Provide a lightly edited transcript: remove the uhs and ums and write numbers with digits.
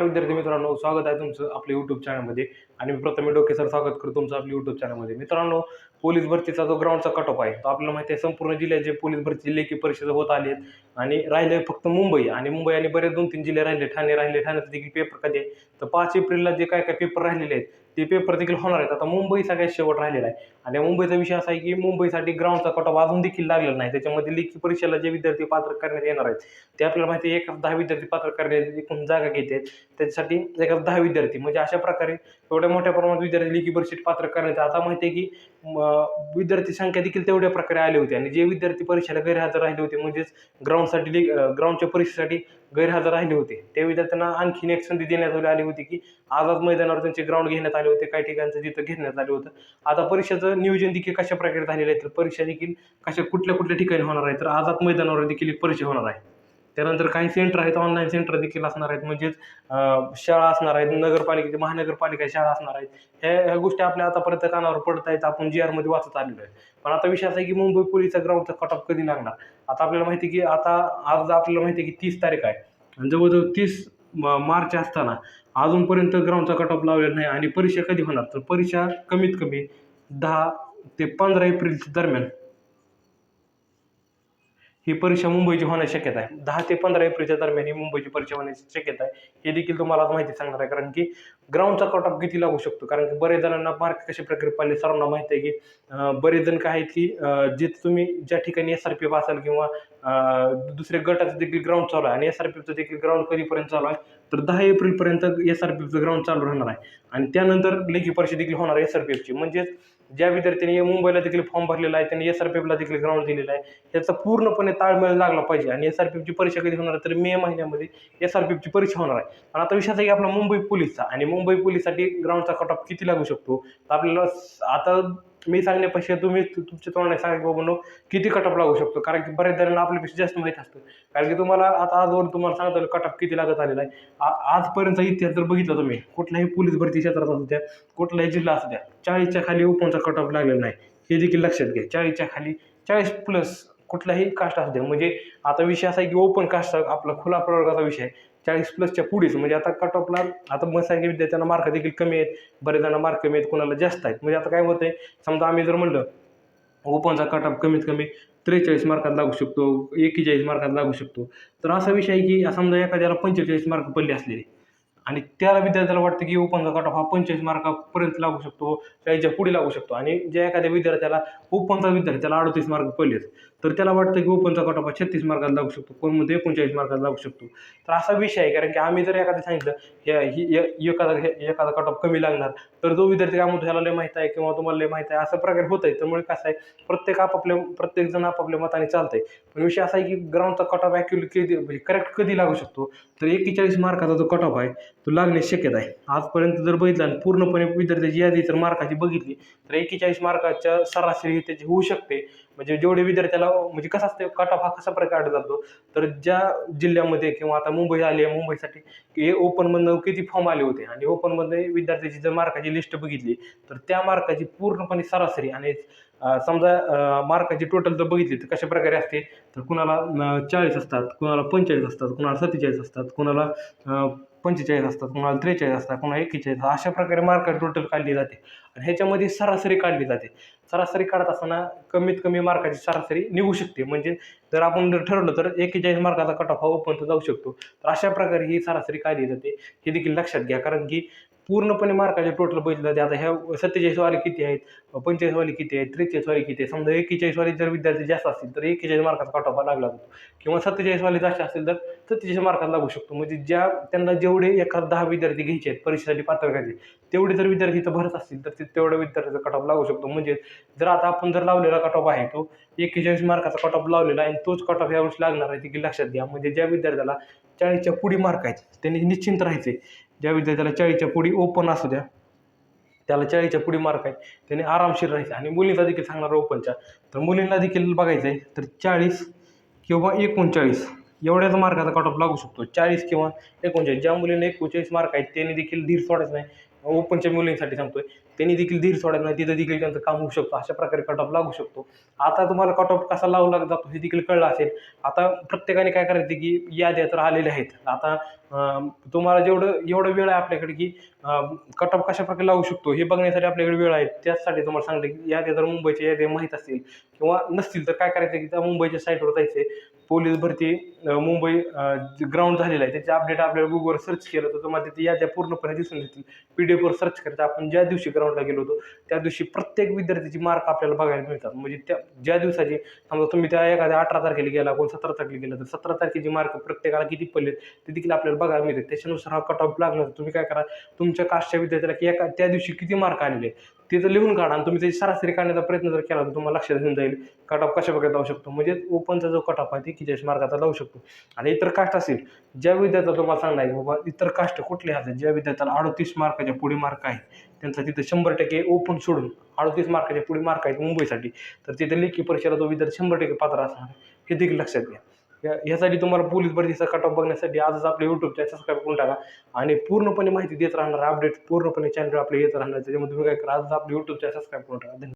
नमस्कार विद्यार्थी मित्रांनो, स्वागत आहे तुमचं आपल्या यूट्यूब चॅनलमध्ये. आणि मी प्रथम डोके सर स्वागत करतो तुमचं आपल्या यूट्यूब चॅनलमध्ये. मित्रांनो, पोलीस भरतीचा जो ग्राउंडचा कट ऑफ आहे तो आपल्याला माहिती आहे, संपूर्ण जिल्ह्यात जे पोलीस भरती लेखी परीक्षा होत आली आहेत आणि राहिले फक्त मुंबई आणि बरेच 2-3 जिल्हे राहिले, ठाणे राहिले. ठाण्याचा देखील पेपर कधी आहे तर 5 एप्रिलला जे काय काय पेपर राहिलेले आहेत ते पेपर देखील होणार आहेत. आता मुंबई सगळ्यात शेवट राहिलेला आहे आणि मुंबईचा विषय असा आहे की मुंबईसाठी ग्राउंडचा कट ऑफ अजून देखील लागलेला नाही. त्याच्यामध्ये लेखी परीक्षेला जे विद्यार्थी पात्र करण्यात येणार आहेत ते आपल्याला माहिती आहे, 10 विद्यार्थी पात्र करण्याची एकूण जागा घेते आहेत. त्याच्यासाठी 10 विद्यार्थी म्हणजे अशा प्रकारे एवढ्या मोठ्या प्रमाणात विद्यार्थी लेखी परीक्षेत पात्र करण्यात. आता माहिती आहे की विद्यार्थी संख्या देखील तेवढ्या प्रकारे आली होती आणि जे विद्यार्थी परीक्षेला गैरहजर राहिले होते म्हणजेच ग्राउंडच्या परीक्षेसाठी गैरहजर राहिले होते त्या विद्यार्थ्यांना आणखीन एक संधी देण्यात आली होती की आझाद मैदानावर त्यांचे ग्राउंड घेण्यात आले होते, काही ठिकाणचं जिथं घेण्यात आलं होतं. आता परीक्षेचं नियोजन देखील कशा प्रकारे झालेलं आहे तर परीक्षा देखील कुठल्या कुठल्या ठिकाणी होणार आहे तर आझाद मैदानावर देखील एक परीक्षा होणार आहे. त्यानंतर काही सेंटर आहेत, ऑनलाईन सेंटर देखील असणार आहेत, म्हणजेच शाळा असणार आहेत, महानगरपालिका शाळा असणार आहेत. ह्या गोष्टी आपल्या आतापर्यंत कानावर पडत आहेत, आपण GR मध्ये वाचत आलेलो आहे. पण आता विषय असा आहे की मुंबई पोलीसचा ग्राउंडचा कट ऑफ कधी लागणार. आता आपल्याला माहिती की आज आपल्याला माहिती आहे की 30 तारीख आहे आणि जवळजवळ 30 मार्च असताना अजूनपर्यंत ग्राउंडचा कट ऑफ लावलेला नाही. आणि परीक्षा कधी होणार तर परीक्षा कमीत कमी 10 ते 15 एप्रिलच्या दरम्यान ही परीक्षा मुंबईची होण्याची शक्यता आहे. 10 ते 15 एप्रिलच्या दरम्यान ही मुंबईची परीक्षा होण्याची शक्यता आहे. हे देखील तुम्हाला आज माहिती सांगणार आहे, कारण की ग्राउंडचा कट ऑफ किती लागू शकतो. कारण की बरेच जणांना मार्क कशा प्रकारे पाडले सर्वांना माहिती आहे की बरेच जण काय आहेत की जे तुम्ही ज्या ठिकाणी SRPF असेल किंवा दुसऱ्या गटाचं देखील ग्राउंड चालू आहे आणि SRPFचं देखील ग्राउंड कधीपर्यंत चालू आहे तर 10 एप्रिलपर्यंत SRPFचं ग्राउंड चालू राहणार आहे आणि त्यानंतर लेखी परीक्षा देखील होणार आहे SRPFची. म्हणजेच ज्या विद्यार्थ्यांनी मुंबईला देखील फॉर्म भरलेला आहे त्यांनी SRPFला देखील ग्राउंड दिलेला आहे. त्याचा पूर्णपणे ताळमेळ लागला पाहिजे आणि SRPFची परीक्षा कधी होणार तर मे महिन्यामध्ये SRPFची परीक्षा होणार आहे. आणि आता विषय आहे की आपला मुंबई पोलीसचा आणि मुंबई पोलीससाठी ग्राउंडचा कट ऑफ किती लागू शकतो तर आपल्याला आता मी सांगण्यापेक्षा तुम्ही तुमच्या तोंडाने सांगा बाबा किती कट ऑफ लागू शकतो, कारण की बऱ्याच जणांना आपल्यापेक्षा जास्त माहीत असतं. कारण की तुम्हाला आता आजवर तुम्हाला सांगतो कट ऑफ किती लागत आलेला आहे. आजपर्यंतचा इतिहास जर बघितला तुम्ही कुठल्याही पोलीस भरती क्षेत्रात असू द्या, कुठलाही जिल्हा असू द्या, 40च्या खाली ओपनचा कट ऑफ लागलेला नाही. हे देखील लक्षात घ्या. 40च्या खाली 40+ कुठलाही कास्ट असू द्या. म्हणजे आता विषय असा आहे की ओपन कास्ट आपला खुला प्रवर्गाचा विषय आहे. 40+च्या पुढेच म्हणजे आता कट ऑफला आता मसाई विद्यार्थ्यांना मार्क देखील कमी आहेत, बरेच जणांना मार्क कमी आहेत, कोणाला जास्त आहेत. म्हणजे आता काय होतंय समजा आम्ही जर म्हणलं ओपनचा कट ऑफ कमीत कमी 43 मार्कात लागू शकतो, 41 मार्कात लागू शकतो. तर असा विषय आहे की समजा एखाद्याला 45 मार्क पडले असलेले आणि त्याला विद्यार्थ्याला वाटतं की ओपनचा कट ऑफ हा 45 मार्कापर्यंत लागू शकतो, 40च्या पुढे लागू शकतो. आणि ज्या एखाद्या विद्यार्थ्याला 38 मार्क पडलेत तर त्याला वाटतं की ओपनचा कट ऑफ हा 36 मार्कात लागू शकतो, कोण मध्ये 39 मार्कात लागू शकतो. तर असा विषय आहे, कारण की आम्ही जर एखादं सांगितलं एखादा कट ऑफ कमी लागणार तर जो विद्यार्थी काय म्हणतो ह्याला लय माहीत आहे किंवा तुम्हाला लय माहीत आहे, असं प्रकारे होत आहे. त्यामुळे कसं आहे प्रत्येक जण आपापल्या मताने चालतंय. पण विषय असा आहे की ग्राउंडचा कट ऑफ म्हणजे करेक्ट कधी लागू शकतो तर 41 मार्काचा जो कट ऑफ आहे तो लागण्याची शक्यता आहे. आजपर्यंत जर बघितलं आणि पूर्णपणे विद्यार्थ्याची यादी जर मार्काची बघितली तर 41 मार्काच्या सरासरी त्याची होऊ शकते. म्हणजे जेवढे विद्यार्थ्याला म्हणजे कसं असतं कट ऑफ हा कसा प्रकारे जातो तर ज्या जिल्ह्यामध्ये किंवा आता मुंबई आली आहे, मुंबईसाठी ओपनमधनं किती फॉर्म आले होते आणि ओपनमध्ये विद्यार्थ्याची जर मार्काची लिस्ट बघितली तर त्या मार्काची पूर्णपणे सरासरी आणि समजा मार्काची टोटल जर बघितली तर कशा प्रकारे असते तर कुणाला 40 असतात, कुणाला 45 असतात, कुणाला 47 असतात, कुणाला 45 असतात, कुणाला 43 असतात, कुणाला 41, अशा प्रकारे मार्क टोटल काढली जाते आणि ह्याच्यामध्ये सरासरी काढली जाते. सरासरी काढत असताना कमीत कमी मार्काची सरासरी निघू शकते. म्हणजे जर आपण जर ठरवलं तर 41 मार्काचा कट ऑफ हा ओपन जाऊ शकतो. तर अशा प्रकारे ही सरासरी काढली जाते, हे देखील लक्षात घ्या. कारण की पूर्णपणे मार्काचे टोटल बघितलं जाते. आता ह्या 47 वाले किती आहेत, 45 वाले किती आहेत, 43 वाले किती आहेत. समजा 41 वाले जर विद्यार्थी जास्त असतील तर 41 मार्काचा कट ऑफ लागला जातो किंवा 47 वाले जास्त असतील तर 47 मार्कात लागू शकतो. म्हणजे त्यांना जेवढे एखाद 10 विद्यार्थी घ्यायचे आहेत परीक्षेसाठी पात्र करायचे तेवढे जर विद्यार्थी इथं भरत असतील तर तेवढ्या विद्यार्थ्याचा कट ऑफ लागू शकतो. म्हणजे जर आता आपण जर लावलेला कट ऑफ आहे तो 41 मार्काचा कट ऑफ लावलेला आहे आणि तोच कट ऑफ यावर्षी लागणार आहे देखील लक्षात घ्या. म्हणजे ज्या विद्यार्थ्याला 40च्या पुढे मार्क आहेत त्यांनी निश्चिंत राहायचे. ज्या विद्यार्थ्याला 40च्या पुढे ओपन असू द्या त्याला 40च्या पुढे मार्क आहेत त्यांनी आरामशीर राहायचं. आणि मुलींचा देखील सांगणार ओपनच्या तर मुलींना देखील बघायचं आहे तर 40 किंवा 39 एवढ्याच मार्काचा कट ऑफ लागू शकतो. 40 किंवा 39 ज्या मुलींना 39 मार्क आहेत त्यांनी देखील धीर सोडायचं नाही. ओपनच्या मुलींसाठी सांगतोय त्यांनी देखील धीर सोडायचं नाही, तिथं देखील त्यांचं काम होऊ शकतो. अशा प्रकारे कट ऑफ लागू शकतो. आता तुम्हाला कट ऑफ कसा लावला जातो हे देखील कळलं असेल. आता प्रत्येकाने काय करायचं की याद्या तर आलेल्या आहेत. आता तुम्हाला एवढं वेळ आहे आपल्याकडे की कट ऑफ कशा प्रकारे लावू शकतो हे बघण्यासाठी आपल्याकडे वेळ आहे. त्याचसाठी तुम्हाला सांगतो की याद्या जर मुंबईच्या याद्या माहीत असतील किंवा नसतील तर काय करायचं की त्या मुंबईच्या साईटवर जायचे. पोलीस भरती मुंबई ग्राउंड झालेलं आहे त्याचे अपडेट आपल्याला Googleवर सर्च केलं तर तुम्हाला तिथे याद्या पूर्णपणे दिसून येतील. PDF वर सर्च करायचं. आपण ज्या दिवशी ग्राउंडला गेलो होतो त्या दिवशी प्रत्येक विद्यार्थ्याची मार्क आपल्याला बघायला मिळतात. म्हणजे त्या ज्या दिवसाची समजा तुम्ही त्या एखाद्या 18 तारखेला गेला, कोण 17 तारखेला गेला तर 17 तारखेची मार्क प्रत्येकाला किती पडलेत ते देखील आपल्याला बघायला मिळते. त्याच्यानुसार हा कट ऑफ लागला तर तुम्ही काय करा, तुमच्या कास्टच्या विद्यार्थ्याला की त्या दिवशी किती मार्क आलेले ते जर लिहून काढा आणि तुम्ही त्याची सरासरी काढण्याचा प्रयत्न जर केला तर तुम्हाला लक्षात येऊन जाईल कट ऑफ कशा प्रकारे लावू शकतो. म्हणजे ओपनचा जो कट ऑफ आहे ते 41 मार्काचा लावू शकतो. आणि इतर कास्ट असेल, ज्या विद्यार्थ्याला तुम्हाला सांगणार आहे बाबा इतर कास्ट कुठले आहेत, ज्या विद्यार्थ्याला 38 मार्काच्या पुढे मार्क आहे त्यांचा तिथे 100% ओपन सोडून 38 मार्काच्या पुढे मार्क आहेत मुंबईसाठी, तर तिथे लेखी परीक्षेला तो विद्यार्थी 100% पात्र असणार आहे. हे देखील लक्षात घ्या. ह्यासाठी तुम्हाला पोलीस भरतीचा कट ऑफ बघण्यासाठी आजच आपल्या YouTube चॅनल सबस्क्राईब करून टाका आणि पूर्णपणे माहिती देत राहणार, अपडेट पूर्णपणे चॅनलवर आपले येत राहणार. त्याच्यामुळे तुम्ही काय करा, आजच आपलं YouTube चॅनल सबस्क्राईब करून टाका. धन्यवाद.